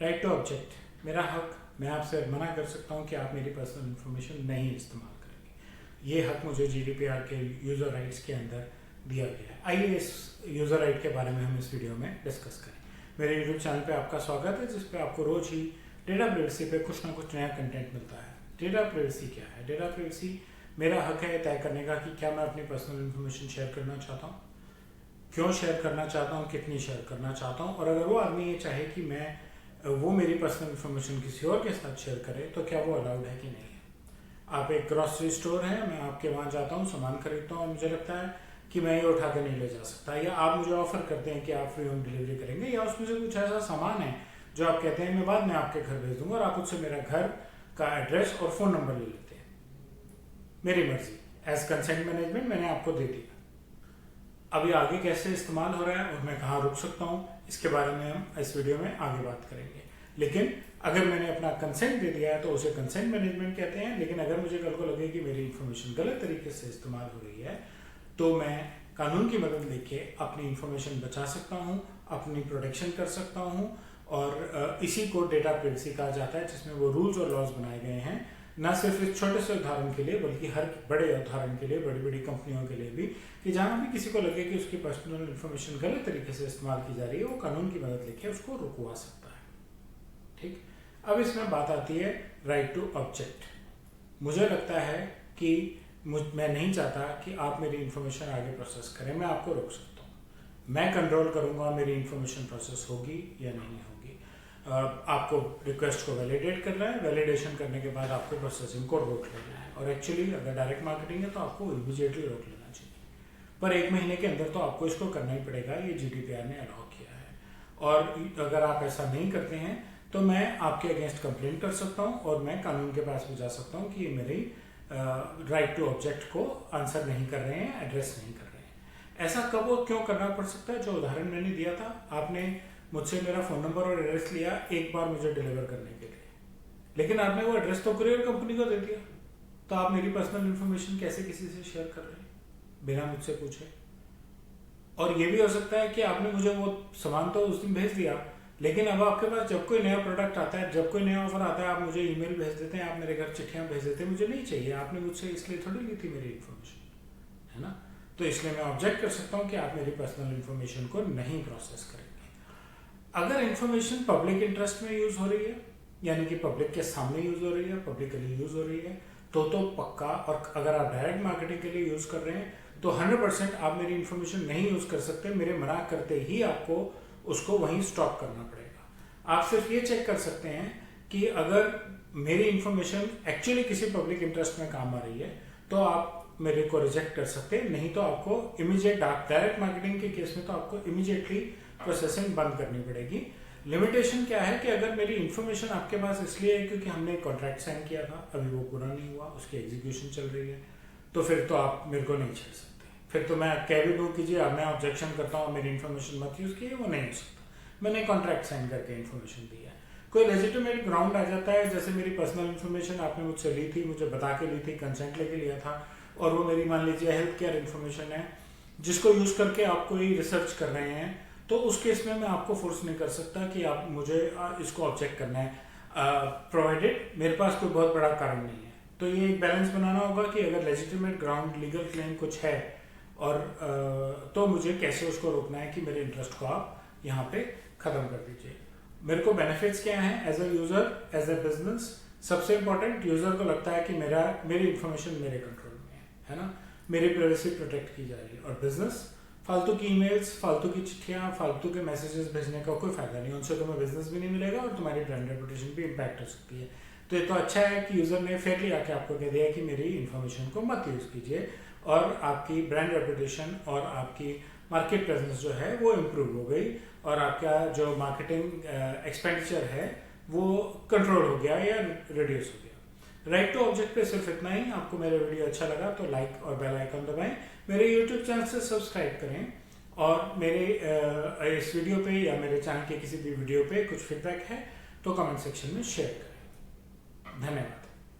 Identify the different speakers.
Speaker 1: Right to object मेरा हक, मैं आपसे मना कर सकता हूँ कि आप मेरी पर्सनल इन्फॉर्मेशन नहीं इस्तेमाल करेंगे। ये हक मुझे जीडीपीआर के यूज़र राइट्स के अंदर दिया गया है। आइए इस यूज़र राइट के बारे में हम इस वीडियो में डिस्कस करें। मेरे यूट्यूब चैनल पे आपका स्वागत है, जिस पे आपको रोज ही डेटा प्राइवेसी पे कुछ ना कुछ नया कंटेंट मिलता है। डेटा प्राइवेसी क्या है? डेटा प्राइवेसी मेरा हक है तय करने का कि क्या मैं अपनी पर्सनल इन्फॉर्मेशन शेयर करना चाहता हूँ, क्यों शेयर करना चाहता हूँ, कितनी शेयर करना चाहता हूँ, और अगर वो आदमी ये चाहे कि वो मेरी पर्सनल इन्फॉर्मेशन किसी और के साथ शेयर करे तो क्या वो अलाउड है कि नहीं है। आप एक ग्रॉसरी स्टोर है, मैं आपके वहाँ जाता हूँ, सामान खरीदता हूँ और मुझे लगता है कि मैं ये उठा के नहीं ले जा सकता, या आप मुझे ऑफर करते हैं कि आप फ्री होम डिलीवरी करेंगे, या उसमें से कुछ ऐसा सामान है जो आप कहते हैं मैं बाद में आपके घर भेज दूंगा, और आप उससे मेरा घर का एड्रेस और फ़ोन नंबर ले लेते हैं। मेरी मर्जी, एज कंसेंट मैनेजमेंट मैंने आपको दे दिया। अभी आगे कैसे इस्तेमाल हो रहा है और मैं कहाँ रुक सकता हूँ, इसके बारे में हम इस वीडियो में आगे बात करेंगे। लेकिन अगर मैंने अपना कंसेंट दे दिया है तो उसे कंसेंट मैनेजमेंट कहते हैं। लेकिन अगर मुझे कल को लगे कि मेरी इन्फॉर्मेशन गलत तरीके से इस्तेमाल हो रही है तो मैं कानून की मदद लेके अपनी इन्फॉर्मेशन बचा सकता हूँ, अपनी प्रोटेक्शन कर सकता हूँ, और इसी को डेटा प्राइवेसी कहा जाता है, जिसमें वो रूल्स और लॉज बनाए गए हैं, न सिर्फ इस छोटे से उदाहरण के लिए बल्कि हर बड़े उदाहरण के लिए, बड़ी बड़ी कंपनियों के लिए भी, कि जहां भी किसी को लगे कि उसकी पर्सनल इन्फॉर्मेशन गलत तरीके से इस्तेमाल की जा रही है, वो कानून की मदद लेके उसको रुकवा सकता है। ठीक, अब इसमें बात आती है राइट टू ऑब्जेक्ट। मुझे लगता है कि मैं नहीं चाहता कि आप मेरी इन्फॉर्मेशन आगे प्रोसेस करें, मैं आपको रोक सकता हूँ। मैं कंट्रोल करूंगा मेरी इन्फॉर्मेशन प्रोसेस होगी या नहीं होगी। आपको रिक्वेस्ट को वैलिडेट करना है, वैलिडेशन करने के बाद आपको प्रोसेसिंग को रोक लेना है, और एक्चुअली अगर डायरेक्ट मार्केटिंग है तो आपको इमीडिएटली रोक लेना चाहिए, पर 1 महीने के अंदर तो आपको इसको करना ही पड़ेगा, ये जीडीपीआर ने अलाउ किया है। और अगर आप ऐसा नहीं करते हैं तो मैं आपके अगेंस्ट कंप्लेंट कर सकता हूँ और मैं कानून के पास भी जा सकता हूँ कि ये मेरी राइट टू ऑब्जेक्ट को आंसर नहीं कर रहे हैं, एड्रेस नहीं कर रहे हैं। ऐसा कब और क्यों करना पड़ सकता है? जो उदाहरण मैंने दिया था, आपने मुझसे मेरा फ़ोन नंबर और एड्रेस लिया एक बार मुझे डिलीवर करने के लिए, लेकिन आपने वो एड्रेस तो कुरियर कंपनी को दे दिया, तो आप मेरी पर्सनल इन्फॉर्मेशन कैसे किसी से शेयर कर रहे हैं बिना मुझसे पूछे? और ये भी हो सकता है कि आपने मुझे वो सामान तो उस दिन भेज दिया, लेकिन अब आपके पास जब कोई नया प्रोडक्ट आता है, जब कोई नया ऑफर आता है, आप मुझे ईमेल भेज देते हैं, आप मेरे घर चिट्ठियां भेज देते हैं। मुझे नहीं चाहिए, आपने मुझसे इसलिए थोड़ी ली थी मेरी इन्फॉर्मेशन, है ना? तो इसलिए मैं ऑब्जेक्ट कर सकता हूँ कि आप मेरी पर्सनल इन्फॉर्मेशन को नहीं प्रोसेस करेंगे। अगर इन्फॉर्मेशन पब्लिक इंटरेस्ट में यूज हो रही है, यानी कि पब्लिक के सामने यूज हो रही है, पब्लिकली यूज हो रही है, तो पक्का, और अगर आप डायरेक्ट मार्केटिंग के लिए यूज कर रहे हैं तो 100% आप मेरी इन्फॉर्मेशन नहीं यूज कर सकते। मेरे मना करते ही आपको उसको वहीं स्टॉप करना पड़ेगा। आप सिर्फ ये चेक कर सकते हैं कि अगर मेरी इन्फॉर्मेशन एक्चुअली किसी पब्लिक इंटरेस्ट में काम आ रही है तो आप मेरे को रिजेक्ट कर सकते हैं, नहीं तो आपको इमीडिएट, डायरेक्ट मार्केटिंग के केस में तो आपको इमीडिएटली प्रोसेसिंग बंद करनी पड़ेगी। लिमिटेशन क्या है कि अगर मेरी इन्फॉर्मेशन आपके पास इसलिए है क्योंकि हमने एक कॉन्ट्रैक्ट साइन किया था, अभी वो पूरा नहीं हुआ, उसकी एग्जीक्यूशन चल रही है, तो फिर तो आप मेरे को नहीं छेड़ सकते। फिर तो मैं कह भी दूँ कि जी अब मैं ऑब्जेक्शन करता हूँ, मेरी इन्फॉर्मेशन मत यूज़ कीजिए, वो नहीं हो सकता। मैंने कॉन्ट्रैक्ट साइन करके इन्फॉर्मेशन दी है। कोई लेजिटिमेट ग्राउंड आ जाता है, जैसे मेरी पर्सनल इन्फॉर्मेशन आपने मुझसे ली थी, मुझे बता के ली थी, कंसेंट लेके लिया था, और वो मेरी मान लीजिए हेल्थ केयर इन्फॉर्मेशन है जिसको यूज़ करके आप कोई रिसर्च कर रहे हैं, तो उस केस में मैं आपको फोर्स नहीं कर सकता कि आप मुझे इसको ऑब्जेक्ट करना है, प्रोवाइडेड मेरे पास कोई बहुत बड़ा कारण नहीं है। तो ये एक बैलेंस बनाना होगा कि अगर लेजिटिमेट ग्राउंड, लीगल क्लेम कुछ है, और तो मुझे कैसे उसको रोकना है कि मेरे इंटरेस्ट को आप यहाँ पे खत्म कर दीजिए। मेरे को बेनिफिट्स क्या हैं as a user, as a business? सबसे इंपॉर्टेंट, यूजर को लगता है कि मेरी इन्फॉर्मेशन मेरे कंट्रोल में है ना, मेरी प्राइवेसी प्रोटेक्ट की जा रही है। और बिजनेस, फालतू की ईमेल्स, फालतू की चिट्ठियाँ, फालतू के मैसेजेस भेजने का कोई फायदा नहीं, उनसे तुम्हें बिजनेस भी नहीं मिलेगा और तुम्हारी ब्रांड रेपुटेशन भी इम्पैक्ट हो सकती है। तो ये तो अच्छा है कि यूजर ने फेयरली आके आपको कह दिया कि मेरी इन्फॉर्मेशन को मत यूज कीजिए, और आपकी ब्रांड रेपुटेशन और आपकी मार्केट प्रेजेंस जो है वो इम्प्रूव हो गई, और आपका जो मार्केटिंग एक्सपेंडिचर है वो कंट्रोल हो गया या रिड्यूस हो गया। राइट टू ऑब्जेक्ट पे सिर्फ इतना ही। आपको मेरा वीडियो अच्छा लगा तो लाइक और बेल आइकन दबाएं, मेरे यूट्यूब चैनल से सब्सक्राइब करें, और मेरे इस वीडियो पे या मेरे चैनल के किसी भी वीडियो पे कुछ फीडबैक है तो कमेंट सेक्शन में शेयर करें। धन्यवाद।